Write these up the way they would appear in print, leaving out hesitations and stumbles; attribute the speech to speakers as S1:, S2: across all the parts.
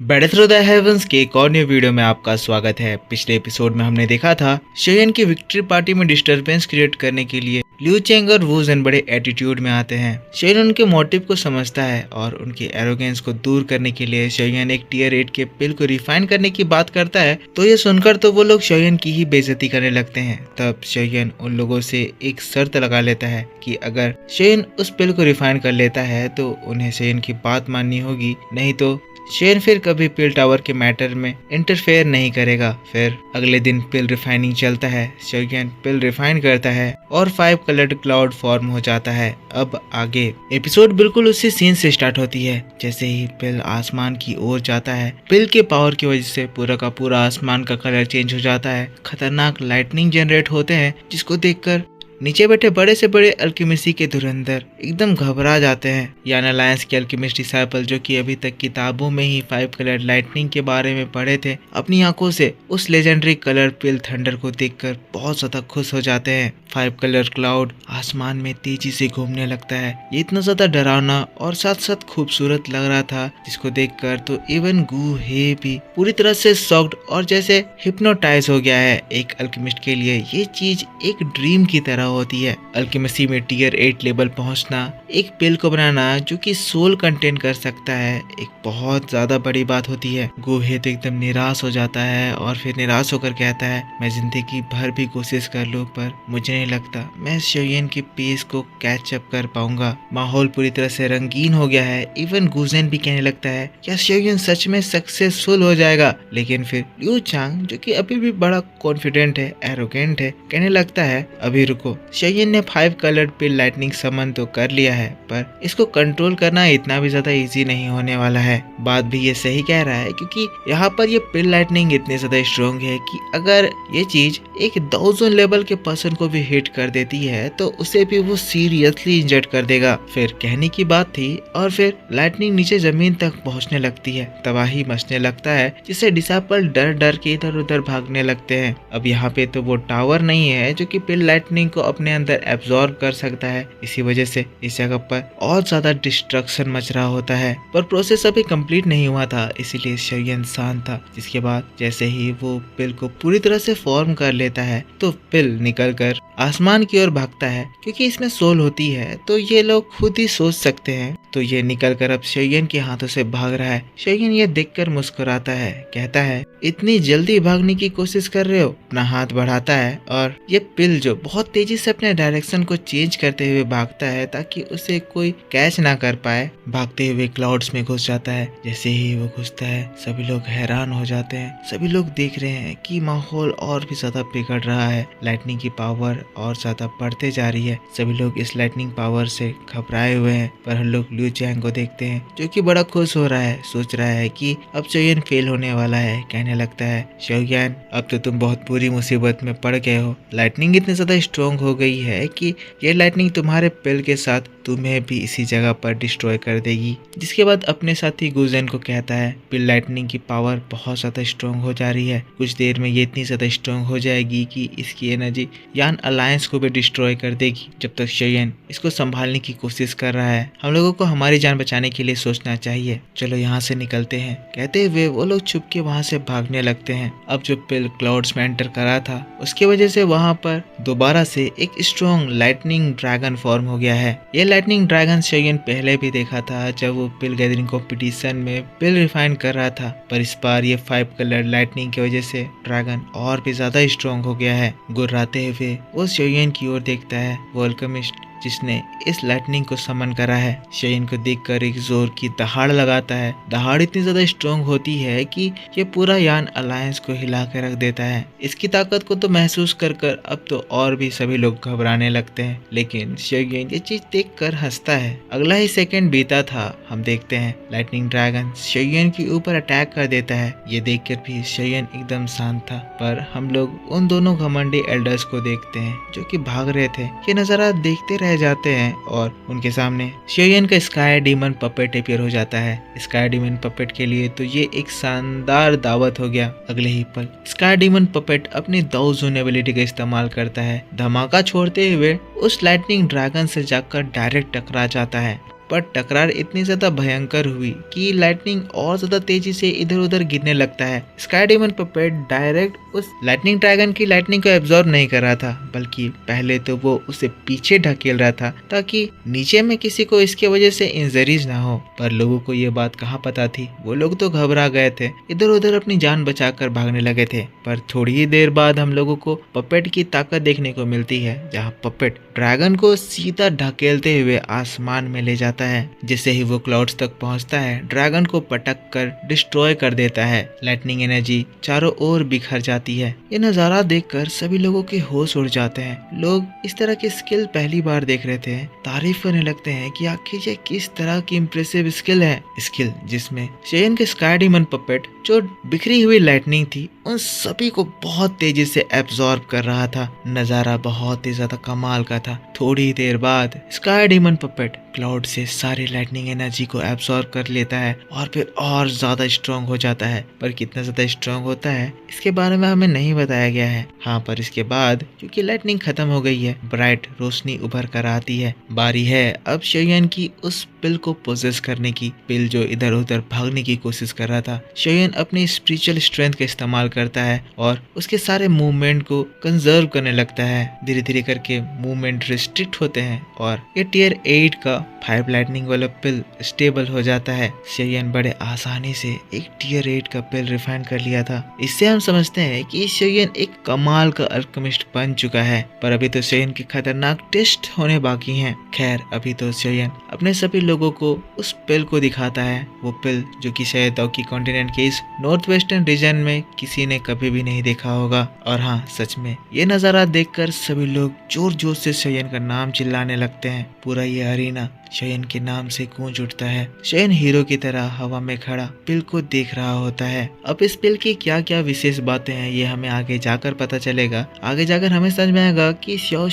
S1: Battle through the heavens के एक और न्यू वीडियो में आपका स्वागत है। पिछले एपिसोड में हमने देखा था शेयन की विक्ट्री पार्टी में डिस्टरबेंस क्रिएट करने के लिए लिू चेंग और वू जेन बड़े एटीट्यूड में आते हैं। शेयन उनके मोटिव को समझता है और उनके एरोगेंस को दूर करने के लिए शेयन एक टियर 8 के पिल को रिफाइन करने की बात करता है। तो ये सुनकर तो वो लोग शेयन की ही बेइज्जती करने लगते हैं। तब शेयन उन लोगों से एक शर्त लगा लेता है कि अगर शेयन उस पिल को रिफाइन कर लेता है तो उन्हें शेयन की बात माननी होगी, नहीं तो शेयन फिर कभी पिल टावर के मैटर में इंटरफेयर नहीं करेगा। फिर अगले दिन पिल रिफाइनिंग चलता है। शेयन पिल रिफाइन करता है और 5 कलर्ड क्लाउड फॉर्म हो जाता है। अब आगे एपिसोड बिल्कुल उसी सीन से स्टार्ट होती है। जैसे ही पिल आसमान की ओर जाता है, पिल के पावर की वजह से पूरा का पूरा आसमान का कलर चेंज हो जाता है। खतरनाक लाइटनिंग जनरेट होते हैं, जिसको देखकर नीचे बैठे बड़े से बड़े अल्केमिस्टी के धुरंधर एकदम घबरा जाते हैं। यान अलायंस के अल्केमिस्ट डिसाइपल, जो कि अभी तक किताबों में ही 5 कलर लाइटनिंग के बारे में पढ़े थे, अपनी आंखों से उस लेजेंडरी कलर पिल थंडर को देखकर बहुत ज्यादा खुश हो जाते हैं। 5 कलर क्लाउड आसमान में तेजी से घूमने लगता है। ये इतना ज्यादा डरावना और साथ साथ खूबसूरत लग रहा था, जिसको देखकर तो इवन गू हे भी पूरी तरह से शॉक्ड और जैसे हिप्नोटाइज हो गया है। एक अल्केमिस्ट के लिए ये चीज एक ड्रीम की तरह होती है। अल्केमिस्टी में टियर 8 लेवल पहुंचना, एक पिल को बनाना जो कि सोल कंटेन कर सकता है, एक बहुत ज्यादा बड़ी बात होती है। गोहे तो एकदम निराश हो जाता है और फिर निराश होकर कहता है, मैं जिंदगी भर भी कोशिश कर लूं पर मुझे नहीं लगता मैं शेयन के पेस को कैच अप कर पाऊंगा। माहौल पूरी तरह से रंगीन हो गया है। इवन गुजेन भी कहने लगता है क्या शेयन सच में सक्सेसफुल हो जाएगा। लेकिन फिर लिू चांग, जो कि अभी भी बड़ा कॉन्फिडेंट है, एरोगेंट है, कहने लगता है अभी रुको, शेयन ने 5 कलर्ड पिल लाइटनिंग समन तो कर लिया है, पर इसको कंट्रोल करना इतना भी ज्यादा इजी नहीं होने वाला है। बात भी ये सही कह रहा है, क्योंकि यहाँ पर ये पिल लाइटनिंग इतनी ज्यादा स्ट्रॉन्ग है कि अगर ये चीज एक 1000 लेवल के पर्सन को भी हिट कर देती है तो उसे भी वो सीरियसली इंजर्ड कर देगा। फिर कहने की बात थी और फिर लाइटनिंग नीचे जमीन तक पहुंचने लगती है। तबाही मचने लगता है, जिससे डिसाइपल डर डर के इधर उधर भागने लगते हैं। अब यहाँ पे तो वो टावर नहीं है जो कि पिल लाइटनिंग को अपने अंदर एब्जॉर्ब कर सकता है। इसी वजह से इस जगह पर और ज्यादा डिस्ट्रक्शन मच रहा होता है, पर प्रोसेस अभी कंप्लीट नहीं हुआ था, इसीलिए शेयन शांत था। जिसके बाद जैसे ही वो पिल को पूरी तरह से फॉर्म कर लेता है तो पिल निकलकर आसमान की ओर भागता है। क्योंकि इसमें सोल होती है तो ये लोग खुद ही सोच सकते हैं। तो ये निकलकर अब शेयन के हाथों से भाग रहा है। शेयन ये देखकर मुस्कुराता है, कहता है इतनी जल्दी भागने की कोशिश कर रहे हो। अपना हाथ बढ़ाता है और ये पिल जो बहुत तेजी से अपने डायरेक्शन को चेंज करते हुए भागता है ताकि उसे कोई कैच ना कर पाए, भागते हुए क्लाउड्स में घुस जाता है। जैसे ही वो घुसता है सभी लोग हैरान हो जाते हैं। सभी लोग देख रहे हैं कि माहौल और भी ज्यादा बिगड़ रहा है, लाइटनिंग की पावर और ज्यादा बढ़ते जा रही है। सभी लोग इस लाइटनिंग पावर से घबराए हुए हैं, पर हम लोग लिू चैंग को देखते हैं जो कि बड़ा खुश हो रहा है, सोच रहा है कि अब शेयन फेल होने वाला है। कहने लगता है शेयन अब तो तुम बहुत बुरी मुसीबत में पड़ गए हो। लाइटनिंग इतनी ज्यादा स्ट्रॉन्ग हो गई है कि ये लाइटनिंग तुम्हारे पिल के साथ तुम्हें भी इसी जगह पर डिस्ट्रॉय कर देगी। जिसके बाद अपने साथी गुजेन को कहता है पिल लाइटनिंग की पावर बहुत ज्यादा स्ट्रॉन्ग हो जा रही है। कुछ देर में ये इतनी ज्यादा स्ट्रॉन्ग हो जाएगी कि इसकी एनर्जी यान अलायंस को भी डिस्ट्रॉय कर देगी। जब तक शेयन इसको संभालने की कोशिश कर रहा है, हम लोगों को हमारी जान बचाने के लिए सोचना चाहिए। चलो यहाँ से निकलते हैं। कहते हुए वो लोग छुप के वहाँ से भागने लगते हैं। अब जो पिल क्लाउड्स में एंटर करा था उसकी वजह से वहाँ पर दोबारा से एक स्ट्रॉन्ग लाइटनिंग ड्रैगन फॉर्म हो गया है। ये लाइटनिंग ड्रैगन शेयन पहले भी देखा था जब वो पिल गैदरिंग कंपटीशन में पिल रिफाइन कर रहा था, पर इस बार ये 5 कलर लाइटनिंग की वजह से ड्रैगन और भी ज्यादा स्ट्रॉन्ग हो गया है। गुर्राते हुए वो शेयन की ओर देखता है, वो अल्केमिस्ट जिसने इस लाइटनिंग को समन करा है। शेयन को देखकर एक जोर की दहाड़ लगाता है। दहाड़ इतनी ज्यादा स्ट्रॉन्ग होती है कि ये पूरा यान अलायंस को हिला के रख देता है। इसकी ताकत को तो महसूस कर कर अब तो और भी सभी लोग घबराने लगते हैं, लेकिन शेयन ये चीज देखकर हंसता है। अगला ही सेकंड बीता था, हम देखते हैं लाइटनिंग ड्रैगन शेयन के ऊपर अटैक कर देता है। ये देखकर भी शेयन एकदम शांत था, पर हम लोग उन दोनों घमंडी एल्डर्स को देखते हैं जो कि भाग रहे थे। ये नजारा देखते रह जाते हैं और उनके सामने शेयन का स्काई डीमन पपेट अपीयर हो जाता है। स्काई डीमन पपेट के लिए तो ये एक शानदार दावत हो गया। अगले ही पल स्काई डीमन पपेट अपनी दाउजून एबिलिटी का इस्तेमाल करता है। धमाका छोड़ते हुए उस लाइटनिंग ड्रैगन से जाकर डायरेक्ट टकरा जाता है। पर टकरार इतनी ज्यादा भयंकर हुई कि लाइटनिंग और ज्यादा तेजी से इधर उधर गिरने लगता है। स्काई डेमन पपेट डायरेक्ट उस लाइटनिंग ड्रैगन की लाइटनिंग को एब्जॉर्ब नहीं कर रहा था, बल्कि पहले तो वो उसे पीछे ढकेल रहा था ताकि नीचे में किसी को इसके वजह से इंजरीज ना हो। पर लोगों को ये बात कहाँ पता थी, वो लोग तो घबरा गए थे, इधर उधर अपनी जान बचाकर भागने लगे थे। पर थोड़ी ही देर बाद हम लोगों को पपेट की ताकत देखने को मिलती है, जहाँ पपेट ड्रैगन को सीधा ढकेलते हुए आसमान में ले जाता है। जैसे ही वो क्लाउड्स तक पहुंचता है, ड्रैगन को पटक कर डिस्ट्रॉय कर देता है। लाइटनिंग एनर्जी चारों ओर बिखर जाती है। ये नजारा देखकर सभी लोगों के होश उड़ जाते हैं। लोग इस तरह की स्किल पहली बार देख रहे थे, तारीफ करने लगते हैं कि आखिर ये किस तरह की इम्प्रेसिव स्किल है। स्किल जिसमें शेयन के स्काई डेमन पपेट जो बिखरी हुई लाइटनिंग थी उन सभी को बहुत तेजी से एब्जॉर्ब कर रहा था। नजारा बहुत ही ज्यादा कमाल का था। थोड़ी देर बाद स्काई डेमन पपेट क्लाउड से सारी लाइटनिंग एनर्जी को एब्जॉर्ब कर लेता है और फिर और ज्यादा स्ट्रॉन्ग हो जाता है। पर कितना ज्यादा स्ट्रॉन्ग होता है इसके बारे में हमें नहीं बताया गया है। हाँ, पर इसके बाद क्योंकि लाइटनिंग खत्म हो गई है, ब्राइट रोशनी उभर कर आती है। बारी है अब शेयन की उस पिल को पोजेस करने की। पिल जो इधर उधर भागने की कोशिश कर रहा था, शेयन अपनी स्पिरिचुअल स्ट्रेंथ का इस्तेमाल करता है और उसके सारे मूवमेंट को कंजर्व करने लगता है। धीरे धीरे करके मूवमेंट रिस्ट्रिक्ट होते हैं और ये टियर 8 का 5 लाइटनिंग वाला पिल स्टेबल हो जाता है। शेयन बड़े आसानी से एक टियर 8 का पिल रिफाइन कर लिया था। इससे हम समझते हैं कि शेयन एक कमाल का अल्केमिस्ट बन चुका है। पर अभी तो शेयन के खतरनाक टेस्ट होने बाकी हैं। खैर, अभी तो शेयन अपने सभी लोगों को उस पिल को दिखाता है। वो पिल जो कि शायद की कॉन्टिनेंट के इस नॉर्थ वेस्टर्न रीजन में किसी ने कभी भी नहीं देखा होगा। और हाँ, सच में ये नजारा देखकर सभी लोग जोर जोर से शेयन का नाम चिल्लाने लगते हैं। पूरा ये अरीना शेयन के नाम से गूंज उठता है। शेयन हीरो की तरह हवा में खड़ा पिल को देख रहा होता है। अब इस पिल की क्या क्या विशेष बातें हैं ये हमें आगे जाकर पता चलेगा। आगे जाकर हमें समझ में आएगा कि श्यो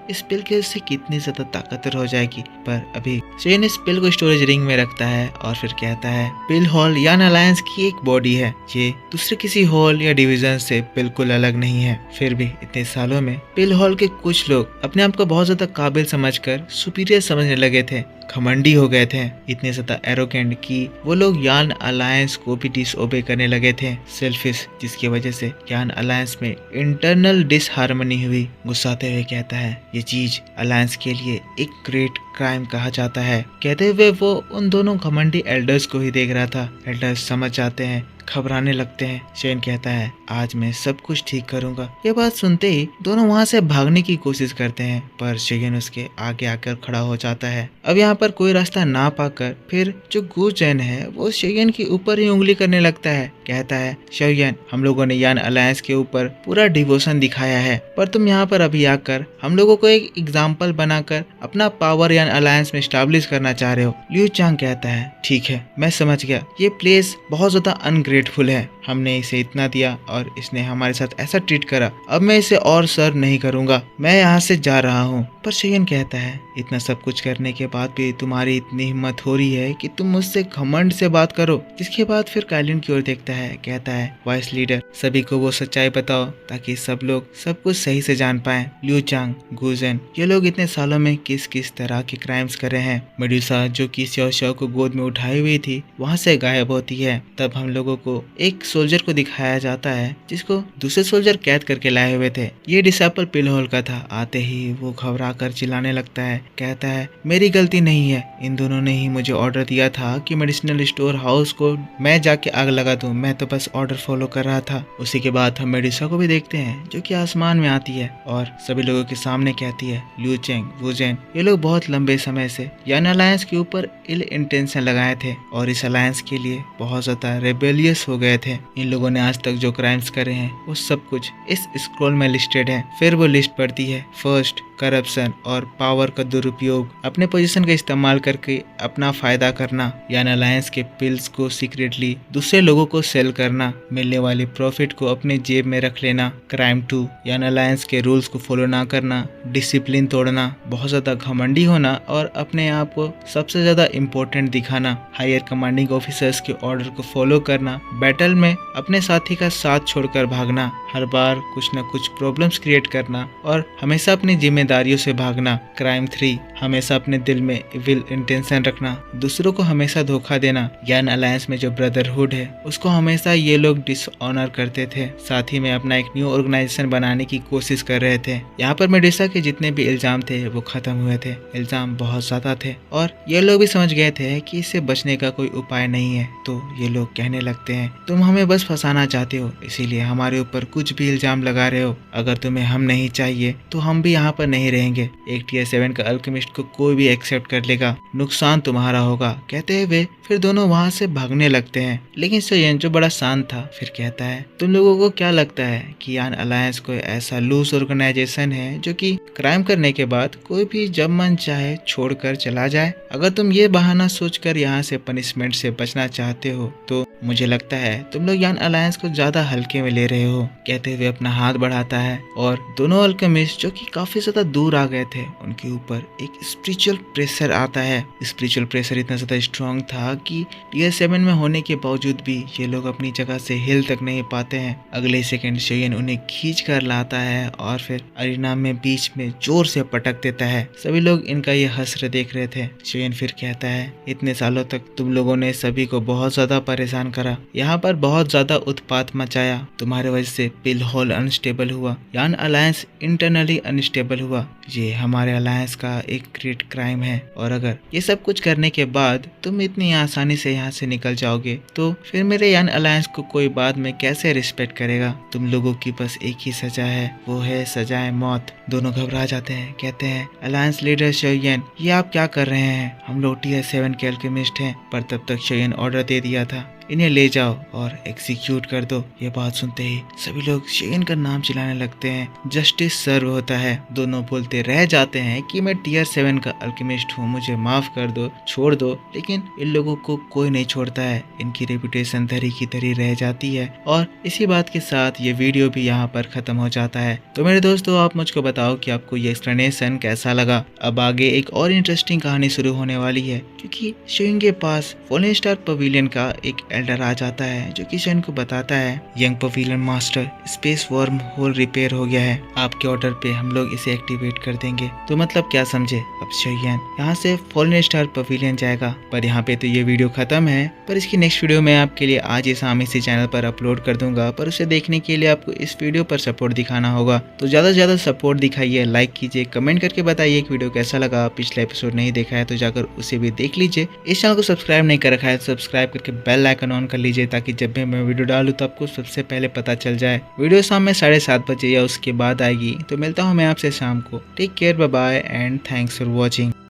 S1: इस पिल के उससे कितनी ज्यादा ताकतवर हो जाएगी। पर अभी शेयन इस पिल को स्टोरेज रिंग में रखता है और फिर कहता है पिल हॉल यान अलायंस की एक बॉडी है। ये दूसरे किसी हॉल या डिवीजन से बिल्कुल अलग नहीं है। फिर भी इतने सालों में पिल हॉल के कुछ लोग अपने आप को बहुत ज्यादा काबिल समझकर सुपीरियर समझने लगे थे, घमंडी हो गए थे, इतने ज्यादा एरोगेंट कि वो लोग यान अलायंस को भी डिसओबे करने लगे थे। सेल्फिश, जिसकी वजह से यान अलायंस में इंटरनल डिसहार्मनी हुई। गुस्साते हुए कहता है ये चीज अलायंस के लिए एक ग्रेट क्राइम कहा जाता है। कहते हुए वो उन दोनों घमंडी एल्डर्स को ही देख रहा था। एल्डर्स समझ जाते हैं, घबराने लगते हैं। शेयन कहता है आज मैं सब कुछ ठीक करूंगा। ये बात सुनते ही दोनों वहां से भागने की कोशिश करते हैं, पर शेयन उसके आगे आकर खड़ा हो जाता है। अब यहाँ पर कोई रास्ता ना पाकर फिर जो गुजैन है वो शेयन के ऊपर ही उंगली करने लगता है। कहता है शेयन, हम लोगों ने यान अलायंस के ऊपर पूरा डिवोशन दिखाया है, पर तुम यहाँ पर अभी आकर हम लोगों को एक एग्जाम्पल बनाकर अपना पावर यान अलायंस में स्टैब्लिश करना चाह रहे हो। लियू चांग कहता है ठीक है, मैं समझ गया, ये प्लेस बहुत ज्यादा अनग्रेटफुल है। हमने इसे इतना दिया और इसने हमारे साथ ऐसा ट्रीट करा, अब मैं इसे और सर्व नहीं करूंगा, मैं यहाँ से जा रहा हूँ। पर शेयन कहता है इतना सब कुछ करने के बाद भी तुम्हारी इतनी हिम्मत हो रही है कि तुम मुझसे घमंड से बात करो। जिसके बाद फिर काइलिन की ओर देखता है, कहता है वाइस लीडर, सभी को वो सच्चाई बताओ ताकि सब लोग सब कुछ सही से जान पाए। लियू चांग, गुजैन, ये लोग इतने सालों में किस किस तरह के क्राइम्स करे हैं। मेडुसा जो कि श्यो को गोद में उठाई हुई थी वहाँ से गायब होती है। तब हम लोगों को एक सोल्जर को दिखाया जाता है जिसको दूसरे सोल्जर कैद करके लाए हुए थे। ये डिसाइपल पिल हॉल का था। आते ही वो घबरा कर चिल्लाने लगता है, कहता है मेरी गलती नहीं है, इन दोनों ने ही मुझे ऑर्डर दिया था कि मेडिसिनल स्टोर हाउस को मैं जाके आग लगा दूं, मैं तो बस ऑर्डर फॉलो कर रहा था। उसी के बाद हम मेडुसा को भी देखते हैं जो कि आसमान में आती है और सभी लोगों के सामने कहती है लियू चैंग, वुजेन, ये लोग बहुत लंबे समय से यान अलायंस के ऊपर इल इंटेंशन लगाए थे और इस अलायंस के लिए बहुत ज्यादा रेबेलियस हो गए थे। इन लोगों ने आज तक जो क्राइम्स करे हैं वो सब कुछ इस स्क्रॉल में लिस्टेड है। फिर वो लिस्ट पढ़ती है, फर्स्ट करप्शन और पावर का दुरुपयोग, अपने पोजीशन का इस्तेमाल करके अपना फायदा करना, यान अलायंस के पिल्स को सीक्रेटली दूसरे लोगों को सेल करना, मिलने वाली प्रॉफिट को अपने जेब में रख लेना। क्राइम 2, यान अलायंस के रूल्स को फॉलो ना करना, डिसिप्लिन तोड़ना, बहुत ज्यादा घमंडी होना और अपने आप को सबसे ज्यादा इम्पोर्टेंट दिखाना, हायर कमांडिंग ऑफिसर्स के ऑर्डर को फॉलो करना, बैटल में में अपने साथी का साथ छोड़कर भागना, हर बार कुछ न कुछ प्रॉब्लम्स क्रिएट करना और हमेशा अपनी जिम्मेदारियों से भागना। क्राइम 3, हमेशा अपने दिल में इविल इंटेंशन रखना, दूसरों को हमेशा धोखा देना। यंग अलायंस में जो ब्रदरहुड है उसको हमेशा ये लोग डिसऑनर करते थे। साथ ही में अपना एक न्यू ऑर्गेनाइजेशन बनाने की कोशिश कर रहे थे। यहाँ पर मेडुसा के जितने भी इल्जाम थे वो खत्म हुए थे। इल्जाम बहुत ज्यादा थे और ये लोग भी समझ गए थे कि इससे बचने का कोई उपाय नहीं है। तो ये लोग कहने लगते हैं, तुम हमें बस फंसाना चाहते हो, इसीलिए हमारे ऊपर कुछ भी इल्जाम लगा रहे हो। अगर तुम्हें हम नहीं चाहिए तो हम भी यहाँ पर नहीं रहेंगे। एक टियर 7 का अल्केमिस्ट को कोई भी एक्सेप्ट कर लेगा, नुकसान तुम्हारा होगा। कहते हुए फिर दोनों वहाँ से भागने लगते हैं। लेकिन सोयन जो बड़ा शांत था फिर कहता है, तुम लोगों को क्या लगता है कि यान अलायंस कोई ऐसा लूज ऑर्गेनाइजेशन है जो कि क्राइम करने के बाद कोई भी जब मन चाहे छोड़कर चला जाए? अगर तुम ये बहाना सोचकर यहाँ से पनिशमेंट से बचना चाहते हो तो मुझे लगता है तुम लोग यान अलायंस को ज्यादा हल्के में ले रहे हो। कहते हुए अपना हाथ बढ़ाता है और दोनों अल्केमिस्ट जो कि काफी ज्यादा दूर आ गए थे उनके ऊपर एक स्पिरिचुअल प्रेशर आता है। स्पिरिचुअल प्रेशर इतना ज्यादा स्ट्रांग था कि टियर 7 में होने के बावजूद भी ये लोग अपनी जगह से हिल तक नहीं पाते हैं। अगले सेकंड शोयन उन्हें खींच कर लाता है और फिर अरीना में बीच में जोर से पटक देता है। सभी लोग इनका ये हसर देख रहे थे। शोयन फिर कहता है, इतने सालों तक तुम लोगों ने सभी को बहुत ज्यादा परेशान करा, यहाँ पर बहुत ज्यादा उत्पात मचाया, तुम्हारे वजह से पिल हॉल अनस्टेबल हुआ, यान अलायंस इंटरनली अनस्टेबल हुआ। ये हमारे अलायंस का एक ग्रेट क्राइम है और अगर ये सब कुछ करने के बाद तुम इतनी आसानी से यहाँ से निकल जाओगे तो फिर मेरे यान अलायंस को कोई बाद में कैसे रिस्पेक्ट करेगा? तुम लोगों की बस एक ही सजा है, वो है सजाए मौत। दोनों घबरा जाते हैं। कहते हैं, अलायंस लीडर शोयन, ये आप क्या कर रहे हैं? हम लोग टियर 7 के अल्केमिस्ट हैं। पर तब तक शोयन ऑर्डर दे दिया था, इन्हें ले जाओ और एग्जीक्यूट कर दो। ये बात सुनते ही सभी लोग शोयन का नाम चिल्लाने लगते हैं। जस्टिस सर्व होता है। दोनों बोलते रह जाते हैं कि मैं टियर 7 का अल्केमिस्ट हूँ, मुझे माफ कर दो, छोड़ दो। लेकिन इन लोगों को कोई नहीं छोड़ता है। इनकी रेपुटेशन धरी की धरी रह जाती है और इसी बात के साथ ये वीडियो भी यहाँ पर खत्म हो जाता है। तो मेरे दोस्तों, आप मुझको बताओ कि आपको ये एक्सप्लेनेशन कैसा लगा। अब आगे एक और इंटरेस्टिंग कहानी शुरू होने वाली है क्योंकि शोयन के पास फॉलन स्टार पवेलियन का एक एल्डर आ जाता है जो कि शोयन को बताता है, young pavilion master, space worm hole repair हो गया है, आपके ऑर्डर पे हम लोग इसे एक्टिवेट कर देंगे। तो मतलब क्या समझे? अब शोयन यहाँ से फॉलन स्टार पवेलियन जाएगा। पर यहाँ पे तो ये वीडियो खत्म है, पर इसकी नेक्स्ट वीडियो मैं आपके लिए आज ही शाम इसी चैनल पर अपलोड कर दूंगा। पर उसे देखने के लिए आपको इस वीडियो पर सपोर्ट दिखाना होगा। तो ज्यादा से ज्यादा सपोर्ट दिखाइए, लाइक कीजिए, कमेंट करके बताइए कि वीडियो कैसा लगा। पिछला एपिसोड नहीं देखा है तो जाकर उसे भी देख लीजिए। इस चैनल को सब्सक्राइब नहीं कर रखा है तो सब्सक्राइब करके बेल आइकन ऑन कर लीजिए ताकि जब भी मैं वीडियो डालूं तो आपको सबसे पहले पता चल जाए। वीडियो शाम में 7:30 बजे या उसके बाद आएगी। तो मिलता हूँ मैं आपसे शाम को। Take care, bye bye and thanks for watching.